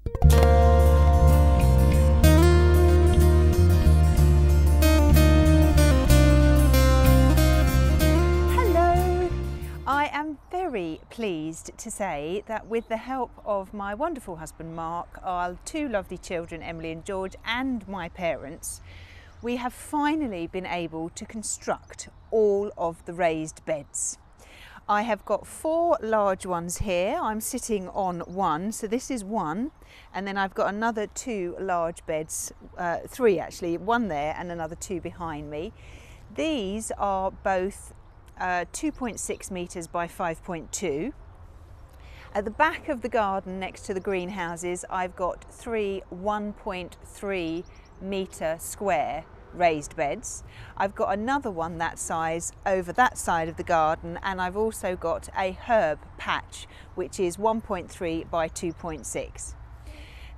I am very pleased to say that with the help of my wonderful husband Mark, our two lovely children Emily and George, and my parents, we have finally been able to construct all of the raised beds. I have got 4 large ones here. I'm sitting on one, so this is one, and then I've got another 2 large beds, 3 actually, one there and another 2 behind me. These are both 2.6 metres by 5.2. At the back of the garden next to the greenhouses, I've got 3 1.3 metre square raised beds. I've got another one that size over that side of the garden, and I've also got a herb patch which is 1.3 by 2.6.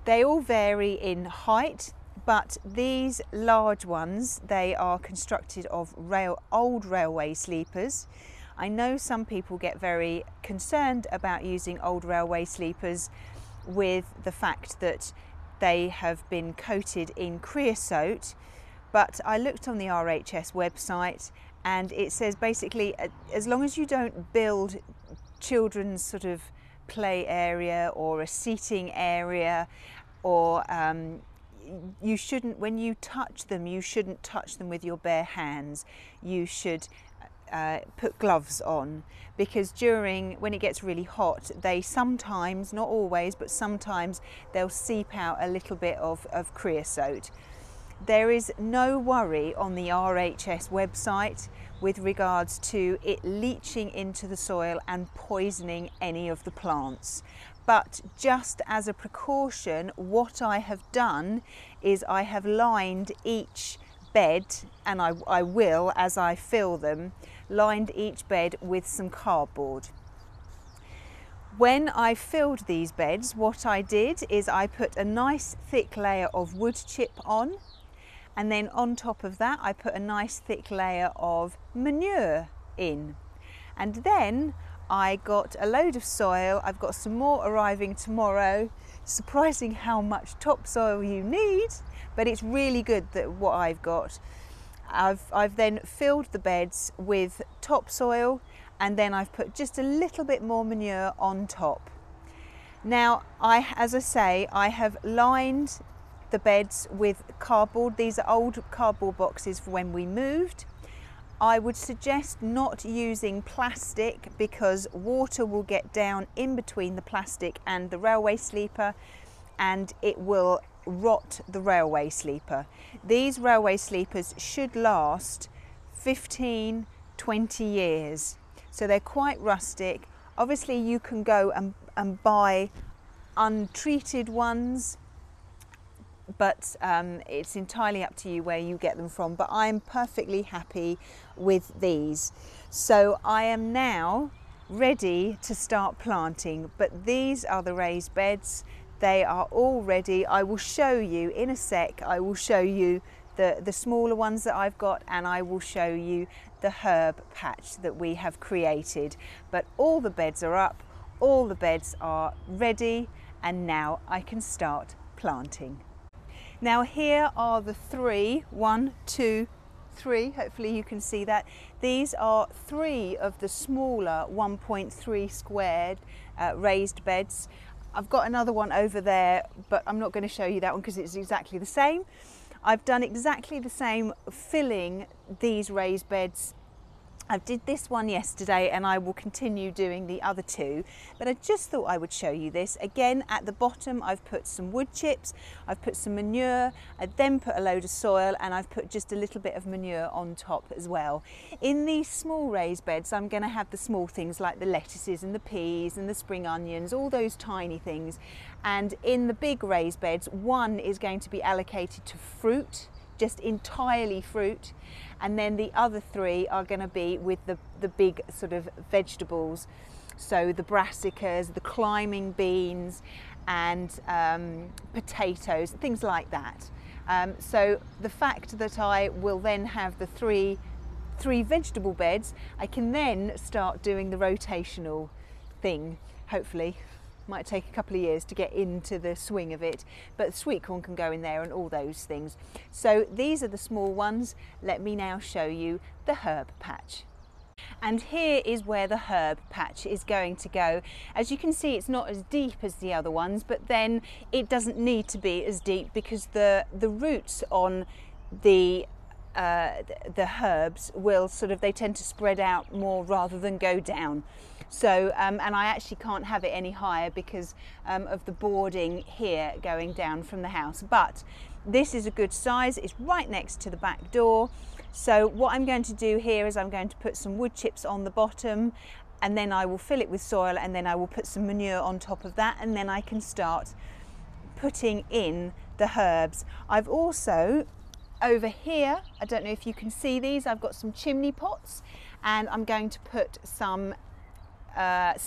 They all vary in height, but these large ones, they are constructed of old railway sleepers. I know some people get very concerned about using old railway sleepers with the fact that they have been coated in creosote, but I looked on the RHS website and it says basically as long as you don't build children's sort of play area or a seating area, or you shouldn't, when you touch them, you shouldn't touch them with your bare hands. You should put gloves on, because when it gets really hot, they sometimes, not always, but sometimes they'll seep out a little bit of creosote. There is no worry on the RHS website with regards to it leaching into the soil and poisoning any of the plants. But just as a precaution, what I have done is I have lined each bed, and I will, as I fill them, lined each bed with some cardboard. When I filled these beds, what I did is I put a nice thick layer of wood chip on, and then on top of that I put a nice thick layer of manure in. And then I got a load of soil. I've got some more arriving tomorrow. Surprising how much topsoil you need, but it's really good that what I've got. I've then filled the beds with topsoil, and then I've put just a little bit more manure on top. Now, as I say, I have lined the beds with cardboard. These are old cardboard boxes for when we moved. I would suggest not using plastic because water will get down in between the plastic and the railway sleeper, and it will rot the railway sleeper. These railway sleepers should last 15-20 years, so they're quite rustic. Obviously you can go and buy untreated ones, but it's entirely up to you where you get them from, but I'm perfectly happy with these. So I am now ready to start planting, but these are the raised beds. They are all ready. I will show you in a sec. I will show you the smaller ones that I've got, and I will show you the herb patch that we have created. But all the beds are up, all the beds are ready, and now I can start planting. Now here are the 3, 1, 2, 3, hopefully you can see that. These are 3 of the smaller 1.3 squared raised beds. I've got another one over there, but I'm not going to show you that one because it's exactly the same. I've done exactly the same filling these raised beds. I did this one yesterday and I will continue doing the other 2, but I just thought I would show you this. Again, at the bottom I've put some wood chips, I've put some manure, I then put a load of soil, and I've put just a little bit of manure on top as well. In these small raised beds I'm going to have the small things like the lettuces and the peas and the spring onions, all those tiny things, and in the big raised beds one is going to be allocated to fruit, just entirely fruit, and then the other 3 are going to be with the big sort of vegetables, so the brassicas, the climbing beans, and potatoes, things like that. So the fact that I will then have the three vegetable beds, I can then start doing the rotational thing, hopefully. Might take a couple of years to get into the swing of it, but sweet corn can go in there and all those things. So these are the small ones. Let me now show you the herb patch. And here is where the herb patch is going to go. As you can see, it's not as deep as the other ones, but then it doesn't need to be as deep because the roots on the herbs will they tend to spread out more rather than go down. So and I actually can't have it any higher because of the boarding here going down from the house, but this is a good size. It's right next to the back door. So what I'm going to do here is I'm going to put some wood chips on the bottom, and then I will fill it with soil, and then I will put some manure on top of that, and then I can start putting in the herbs. I've also over here, I don't know if you can see these, I've got some chimney pots, and I'm going to put some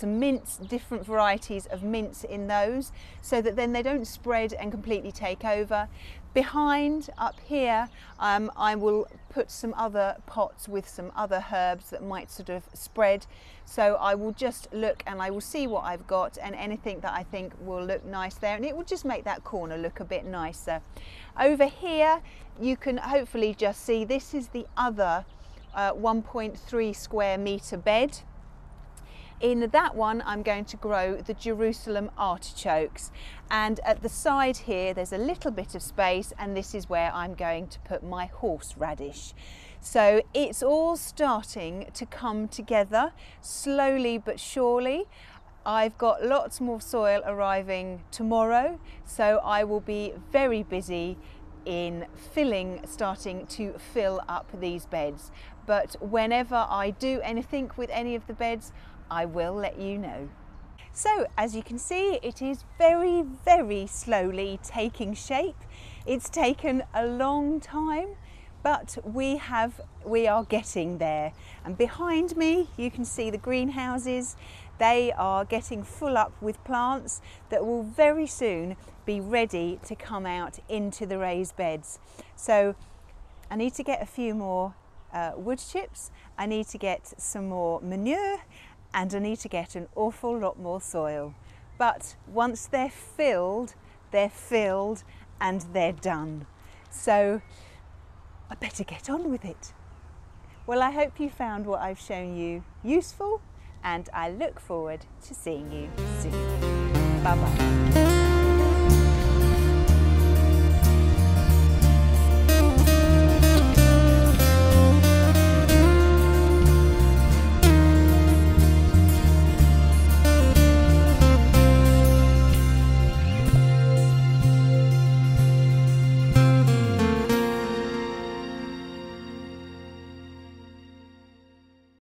mints, different varieties of mints in those, so that then they don't spread and completely take over. Behind, up here, I will put some other pots with some other herbs that might spread. So I will just look and I will see what I've got, and anything that I think will look nice there, and it will just make that corner look a bit nicer. Over here, you can hopefully just see this is the other 1.3 square metre bed. In that one, I'm going to grow the Jerusalem artichokes, and at the side here there's a little bit of space, and this is where I'm going to put my horseradish. So it's all starting to come together slowly but surely. I've got lots more soil arriving tomorrow, so I will be very busy in starting to fill up these beds. But whenever I do anything with any of the beds, I will let you know. So as you can see, it is very, very slowly taking shape. It's taken a long time, but we are getting there. And behind me, you can see the greenhouses. They are getting full up with plants that will very soon be ready to come out into the raised beds. So I need to get a few more wood chips. I need to get some more manure, and I need to get an awful lot more soil. But once they're filled and they're done. So I better get on with it. Well, I hope you found what I've shown you useful, and I look forward to seeing you soon. Bye-bye.